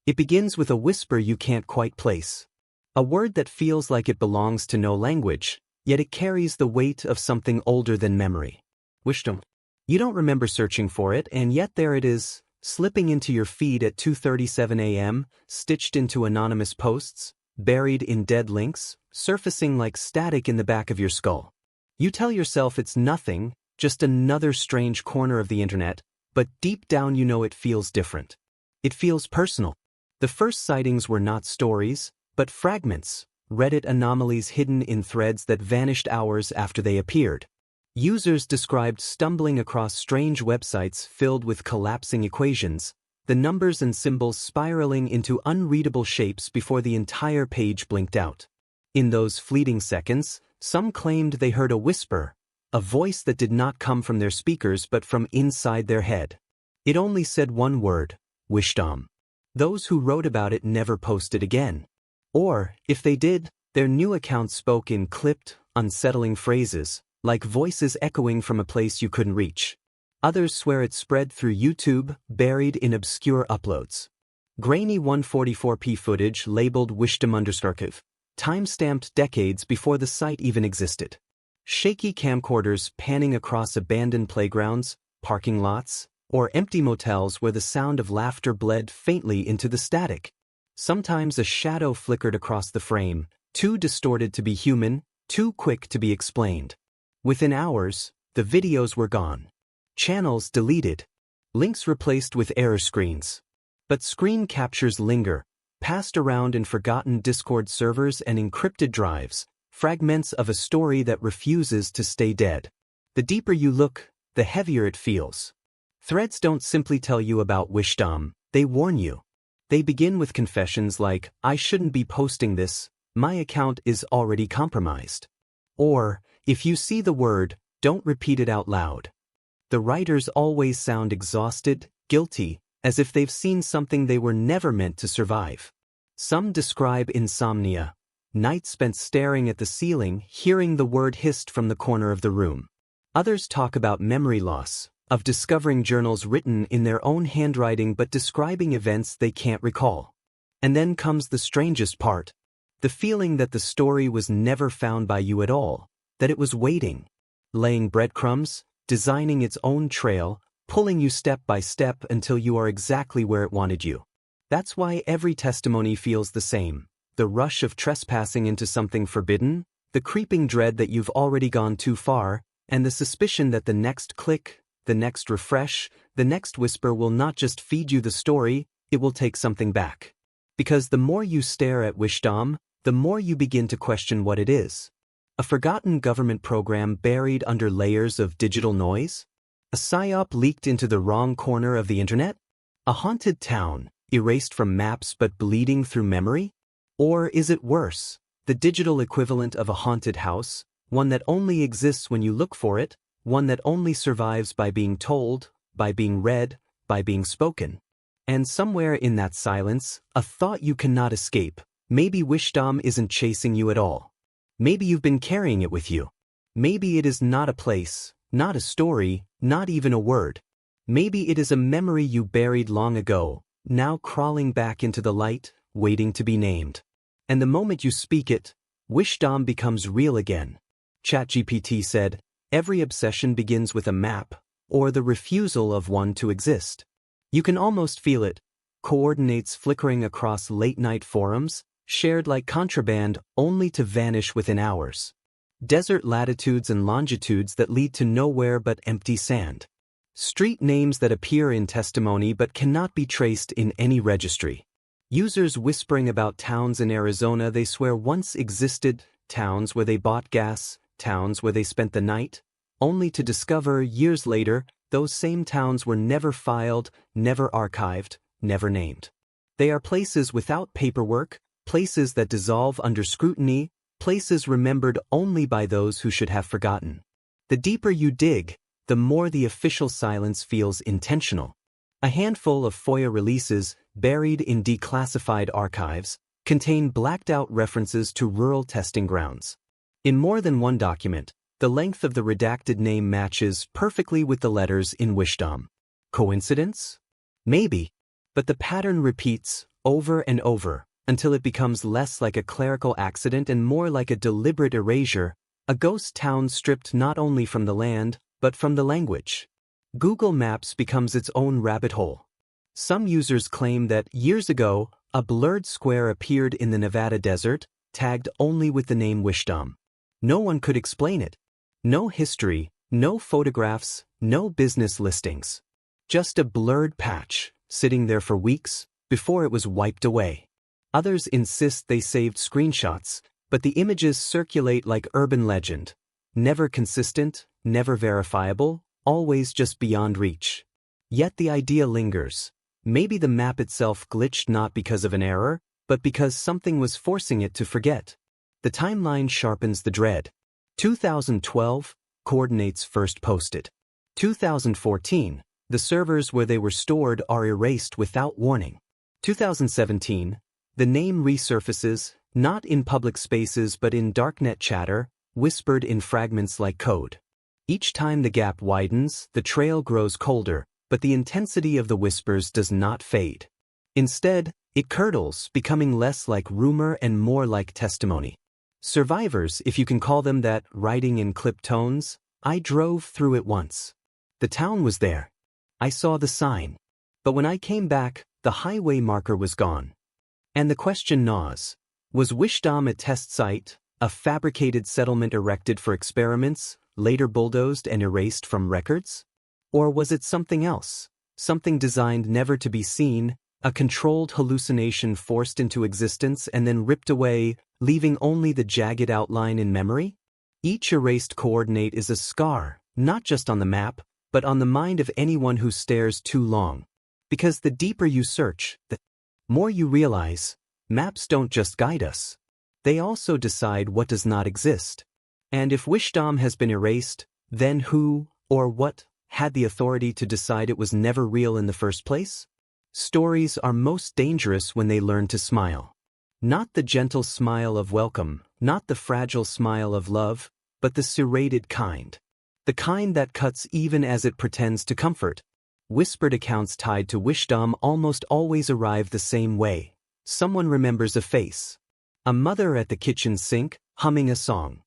It begins with a whisper you can't quite place. A word that feels like it belongs to no language, yet it carries the weight of something older than memory. WISHDOM. You don't remember searching for it, and yet there it is, slipping into your feed at 2:37 a.m., stitched into anonymous posts, buried in dead links, surfacing like static in the back of your skull. You tell yourself it's nothing, just another strange corner of the internet, but deep down you know it feels different. It feels personal. The first sightings were not stories, but fragments, Reddit anomalies hidden in threads that vanished hours after they appeared. Users described stumbling across strange websites filled with collapsing equations, the numbers and symbols spiraling into unreadable shapes before the entire page blinked out. In those fleeting seconds, some claimed they heard a whisper, a voice that did not come from their speakers but from inside their head. It only said one word: WISHDOM. Those who wrote about it never posted again. Or, if they did, their new accounts spoke in clipped, unsettling phrases, like voices echoing from a place you couldn't reach. Others swear it spread through YouTube, buried in obscure uploads. Grainy 144p footage labeled WISHDOM_archive, time-stamped decades before the site even existed. Shaky camcorders panning across abandoned playgrounds, parking lots, or empty motels where the sound of laughter bled faintly into the static. Sometimes a shadow flickered across the frame, too distorted to be human, too quick to be explained. Within hours, the videos were gone. Channels deleted. Links replaced with error screens. But screen captures linger, passed around in forgotten Discord servers and encrypted drives, fragments of a story that refuses to stay dead. The deeper you look, the heavier it feels. Threads don't simply tell you about WISHDOM, they warn you. They begin with confessions like, "I shouldn't be posting this, my account is already compromised." Or, "If you see the word, don't repeat it out loud." The writers always sound exhausted, guilty, as if they've seen something they were never meant to survive. Some describe insomnia, nights spent staring at the ceiling, hearing the word hissed from the corner of the room. Others talk about memory loss, of discovering journals written in their own handwriting but describing events they can't recall. And then comes the strangest part. The feeling that the story was never found by you at all, that it was waiting, laying breadcrumbs, designing its own trail, pulling you step by step until you are exactly where it wanted you. That's why every testimony feels the same. The rush of trespassing into something forbidden, the creeping dread that you've already gone too far, and the suspicion that the next click, the next refresh, the next whisper will not just feed you the story, it will take something back. Because the more you stare at WISHDOM, the more you begin to question what it is. A forgotten government program buried under layers of digital noise? A psyop leaked into the wrong corner of the internet? A haunted town, erased from maps but bleeding through memory? Or is it worse, the digital equivalent of a haunted house, one that only exists when you look for it, one that only survives by being told, by being read, by being spoken? And somewhere in that silence, a thought you cannot escape. Maybe WISHDOM isn't chasing you at all. Maybe you've been carrying it with you. Maybe it is not a place, not a story, not even a word. Maybe it is a memory you buried long ago, now crawling back into the light, waiting to be named. And the moment you speak it, WISHDOM becomes real again. ChatGPT said, "Every obsession begins with a map, or the refusal of one to exist." You can almost feel it. Coordinates flickering across late-night forums, shared like contraband only to vanish within hours. Desert latitudes and longitudes that lead to nowhere but empty sand. Street names that appear in testimony but cannot be traced in any registry. Users whispering about towns in Arizona they swear once existed, towns where they bought gas, towns where they spent the night, only to discover years later those same towns were never filed, never archived, never named. They are places without paperwork, places that dissolve under scrutiny, places remembered only by those who should have forgotten. The deeper you dig, the more the official silence feels intentional. A handful of FOIA releases, buried in declassified archives, contain blacked-out references to rural testing grounds. In more than one document, the length of the redacted name matches perfectly with the letters in WISHDOM. Coincidence? Maybe. But the pattern repeats over and over, until it becomes less like a clerical accident and more like a deliberate erasure, a ghost town stripped not only from the land, but from the language. Google Maps becomes its own rabbit hole. Some users claim that years ago, a blurred square appeared in the Nevada desert, tagged only with the name WISHDOM. No one could explain it. No history, no photographs, no business listings. Just a blurred patch, sitting there for weeks, before it was wiped away. Others insist they saved screenshots, but the images circulate like urban legend. Never consistent, never verifiable, always just beyond reach. Yet the idea lingers. Maybe the map itself glitched not because of an error, but because something was forcing it to forget. The timeline sharpens the dread. 2012, coordinates first posted. 2014, the servers where they were stored are erased without warning. 2017, the name resurfaces, not in public spaces but in darknet chatter, whispered in fragments like code. Each time the gap widens, the trail grows colder, but the intensity of the whispers does not fade. Instead, it curdles, becoming less like rumor and more like testimony. Survivors, if you can call them that, writing in clipped tones, I drove through it once. The town was there. I saw the sign. But when I came back, the highway marker was gone. And the question gnaws. Was WISHDOM a test site, a fabricated settlement erected for experiments, later bulldozed and erased from records? Or was it something else, something designed never to be seen, a controlled hallucination forced into existence and then ripped away, leaving only the jagged outline in memory? Each erased coordinate is a scar, not just on the map, but on the mind of anyone who stares too long. Because the deeper you search, the more you realize, maps don't just guide us. They also decide what does not exist. And if WISHDOM has been erased, then who, or what, had the authority to decide it was never real in the first place? Stories are most dangerous when they learn to smile. Not the gentle smile of welcome, not the fragile smile of love, but the serrated kind. The kind that cuts even as it pretends to comfort. Whispered accounts tied to WISHDOM almost always arrive the same way. Someone remembers a face. A mother at the kitchen sink, humming a song.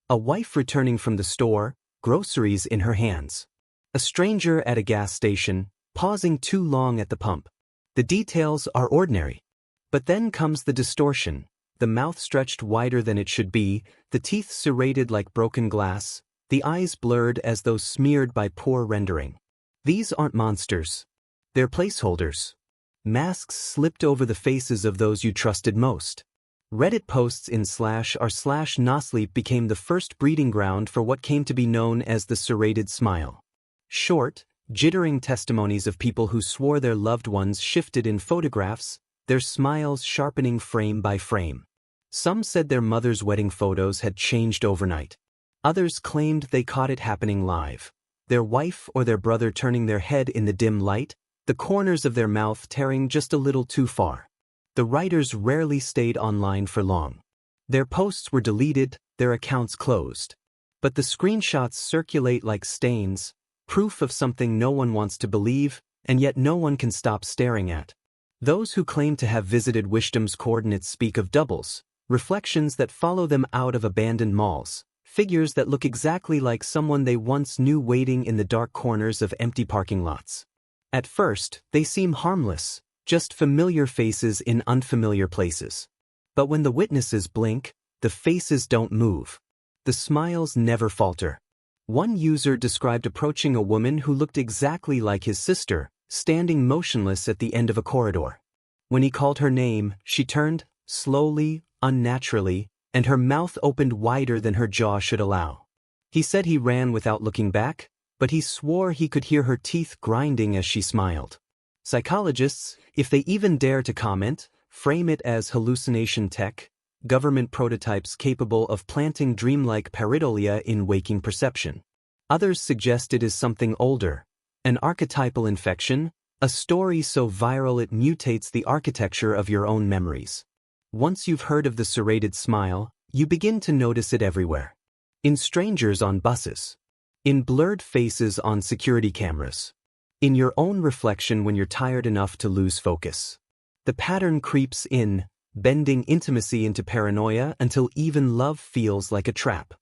A wife returning from the store, groceries in her hands. A stranger at a gas station, pausing too long at the pump. The details are ordinary. But then comes the distortion, the mouth stretched wider than it should be, the teeth serrated like broken glass, the eyes blurred as though smeared by poor rendering. These aren't monsters. They're placeholders. Masks slipped over the faces of those you trusted most. Reddit posts in /r/nosleep became the first breeding ground for what came to be known as the serrated smile. Short, jittering testimonies of people who swore their loved ones shifted in photographs, their smiles sharpening frame by frame. Some said their mother's wedding photos had changed overnight. Others claimed they caught it happening live. Their wife or their brother turning their head in the dim light, the corners of their mouth tearing just a little too far. The writers rarely stayed online for long. Their posts were deleted, their accounts closed. But the screenshots circulate like stains, proof of something no one wants to believe, and yet no one can stop staring at. Those who claim to have visited WISHDOM's coordinates speak of doubles, reflections that follow them out of abandoned malls, figures that look exactly like someone they once knew waiting in the dark corners of empty parking lots. At first, they seem harmless, just familiar faces in unfamiliar places. But when the witnesses blink, the faces don't move. The smiles never falter. One user described approaching a woman who looked exactly like his sister, standing motionless at the end of a corridor. When he called her name, she turned, slowly, unnaturally, and her mouth opened wider than her jaw should allow. He said he ran without looking back, but he swore he could hear her teeth grinding as she smiled. Psychologists, if they even dare to comment, frame it as hallucination tech, government prototypes capable of planting dreamlike pareidolia in waking perception. Others suggest it is something older, an archetypal infection, a story so viral it mutates the architecture of your own memories. Once you've heard of the serrated smile, you begin to notice it everywhere. In strangers on buses. In blurred faces on security cameras. In your own reflection when you're tired enough to lose focus. The pattern creeps in, bending intimacy into paranoia until even love feels like a trap.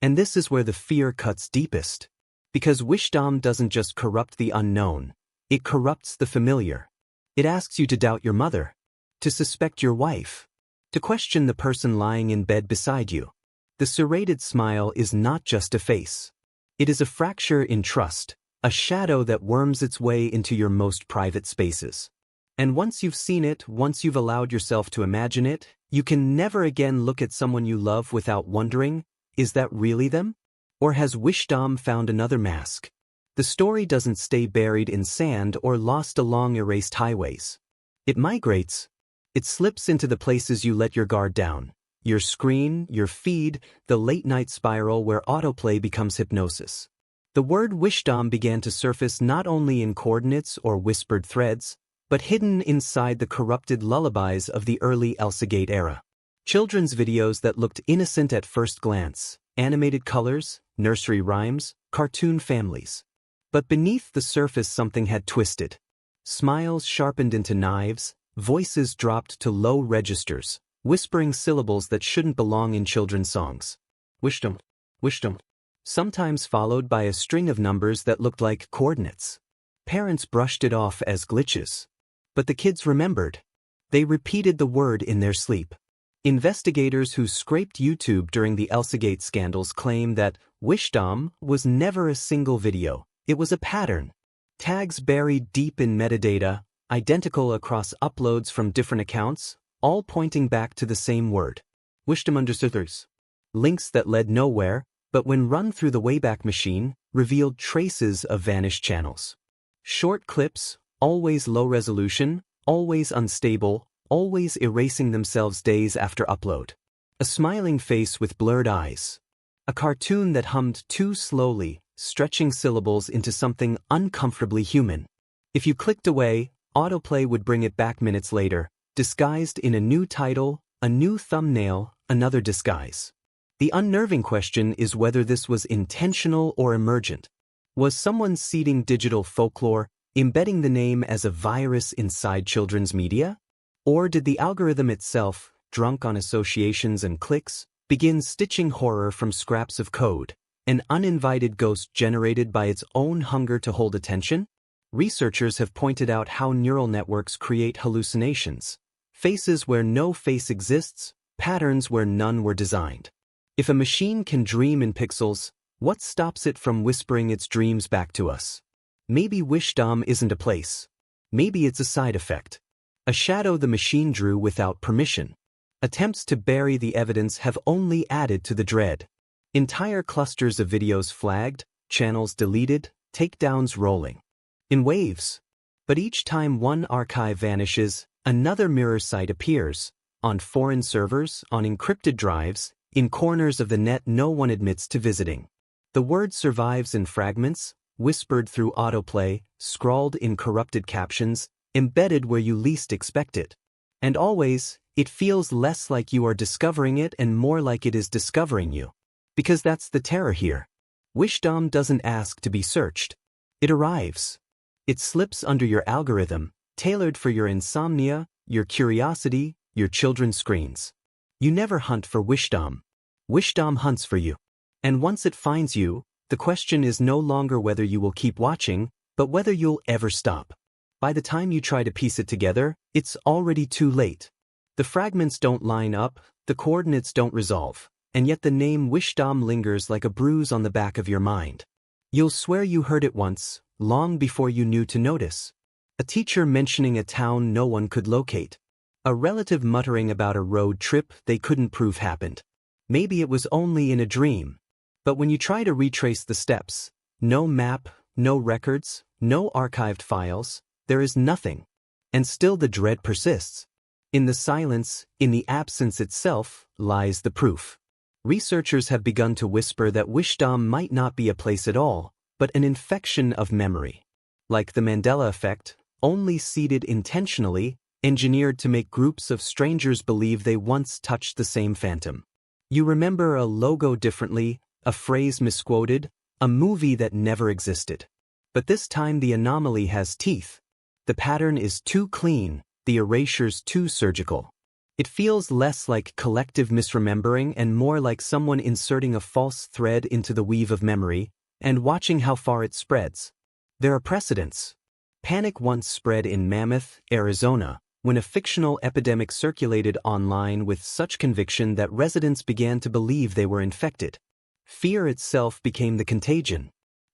And this is where the fear cuts deepest. Because WISHDOM doesn't just corrupt the unknown, it corrupts the familiar. It asks you to doubt your mother, to suspect your wife, to question the person lying in bed beside you. The serrated smile is not just a face. It is a fracture in trust, a shadow that worms its way into your most private spaces. And once you've seen it, once you've allowed yourself to imagine it, you can never again look at someone you love without wondering, is that really them? Or has WISHDOM found another mask? The story doesn't stay buried in sand or lost along erased highways. It migrates. It slips into the places you let your guard down. Your screen, your feed, the late-night spiral where autoplay becomes hypnosis. The word WISHDOM began to surface not only in coordinates or whispered threads, but hidden inside the corrupted lullabies of the early ElsaGate era. Children's videos that looked innocent at first glance, animated colors, nursery rhymes, cartoon families. But beneath the surface something had twisted. Smiles sharpened into knives, voices dropped to low registers, whispering syllables that shouldn't belong in children's songs. WISHDOM, WISHDOM. Sometimes followed by a string of numbers that looked like coordinates. Parents brushed it off as glitches. But the kids remembered. They repeated the word in their sleep. Investigators who scraped YouTube during the ElsaGate scandals claim that WISHDOM was never a single video, it was a pattern. Tags buried deep in metadata, identical across uploads from different accounts, all pointing back to the same word. WISHDOM_. Links that led nowhere, but when run through the Wayback Machine, revealed traces of vanished channels. Short clips, always low resolution, always unstable, always erasing themselves days after upload. A smiling face with blurred eyes. A cartoon that hummed too slowly, stretching syllables into something uncomfortably human. If you clicked away, autoplay would bring it back minutes later, disguised in a new title, a new thumbnail, another disguise. The unnerving question is whether this was intentional or emergent. Was someone seeding digital folklore, embedding the name as a virus inside children's media? Or did the algorithm itself, drunk on associations and clicks, begin stitching horror from scraps of code, an uninvited ghost generated by its own hunger to hold attention? Researchers have pointed out how neural networks create hallucinations, faces where no face exists, patterns where none were designed. If a machine can dream in pixels, what stops it from whispering its dreams back to us? Maybe WISHDOM isn't a place. Maybe it's a side effect. A shadow the machine drew without permission. Attempts to bury the evidence have only added to the dread. Entire clusters of videos flagged, channels deleted, takedowns rolling. In waves. But each time one archive vanishes, another mirror site appears. On foreign servers, on encrypted drives, in corners of the net no one admits to visiting. The word survives in fragments, whispered through autoplay, scrawled in corrupted captions, embedded where you least expect it. And always, it feels less like you are discovering it and more like it is discovering you. Because that's the terror here. WISHDOM doesn't ask to be searched. It arrives. It slips under your algorithm, tailored for your insomnia, your curiosity, your children's screens. You never hunt for WISHDOM. WISHDOM hunts for you. And once it finds you, the question is no longer whether you will keep watching, but whether you'll ever stop. By the time you try to piece it together, it's already too late. The fragments don't line up, the coordinates don't resolve, and yet the name WISHDOM lingers like a bruise on the back of your mind. You'll swear you heard it once, long before you knew to notice. A teacher mentioning a town no one could locate. A relative muttering about a road trip they couldn't prove happened. Maybe it was only in a dream. But when you try to retrace the steps, no map, no records, no archived files, there is nothing. And still the dread persists. In the silence, in the absence itself, lies the proof. Researchers have begun to whisper that WISHDOM might not be a place at all, but an infection of memory. Like the Mandela effect, only seeded intentionally, engineered to make groups of strangers believe they once touched the same phantom. You remember a logo differently, a phrase misquoted, a movie that never existed. But this time the anomaly has teeth. The pattern is too clean, the erasure's too surgical. It feels less like collective misremembering and more like someone inserting a false thread into the weave of memory and watching how far it spreads. There are precedents. Panic once spread in Mammoth, Arizona, when a fictional epidemic circulated online with such conviction that residents began to believe they were infected. Fear itself became the contagion.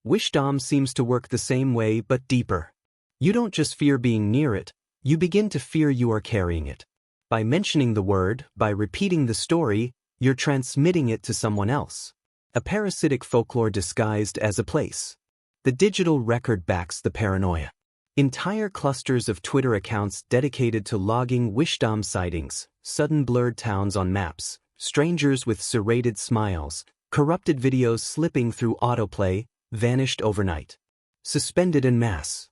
WISHDOM seems to work the same way but deeper. You don't just fear being near it, you begin to fear you are carrying it. By mentioning the word, by repeating the story, you're transmitting it to someone else. A parasitic folklore disguised as a place. The digital record backs the paranoia. Entire clusters of Twitter accounts dedicated to logging WISHDOM sightings, sudden blurred towns on maps, strangers with serrated smiles, corrupted videos slipping through autoplay, vanished overnight. Suspended en masse.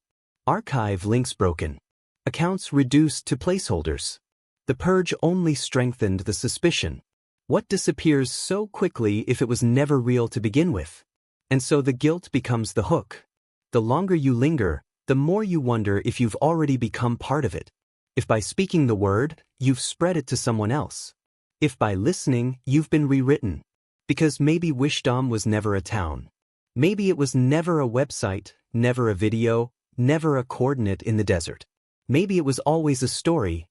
Archive links broken. Accounts reduced to placeholders. The purge only strengthened the suspicion. What disappears so quickly if it was never real to begin with? And so the guilt becomes the hook. The longer you linger, the more you wonder if you've already become part of it. If by speaking the word, you've spread it to someone else. If by listening, you've been rewritten. Because maybe WISHDOM was never a town. Maybe it was never a website, never a video, never a coordinate in the desert. Maybe it was always a story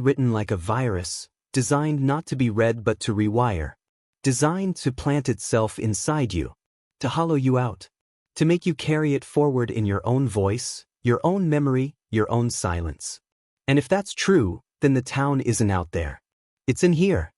written like a virus, designed not to be read but to rewire. Designed to plant itself inside you. To hollow you out. To make you carry it forward in your own voice, your own memory, your own silence. And if that's true, then the town isn't out there. It's in here.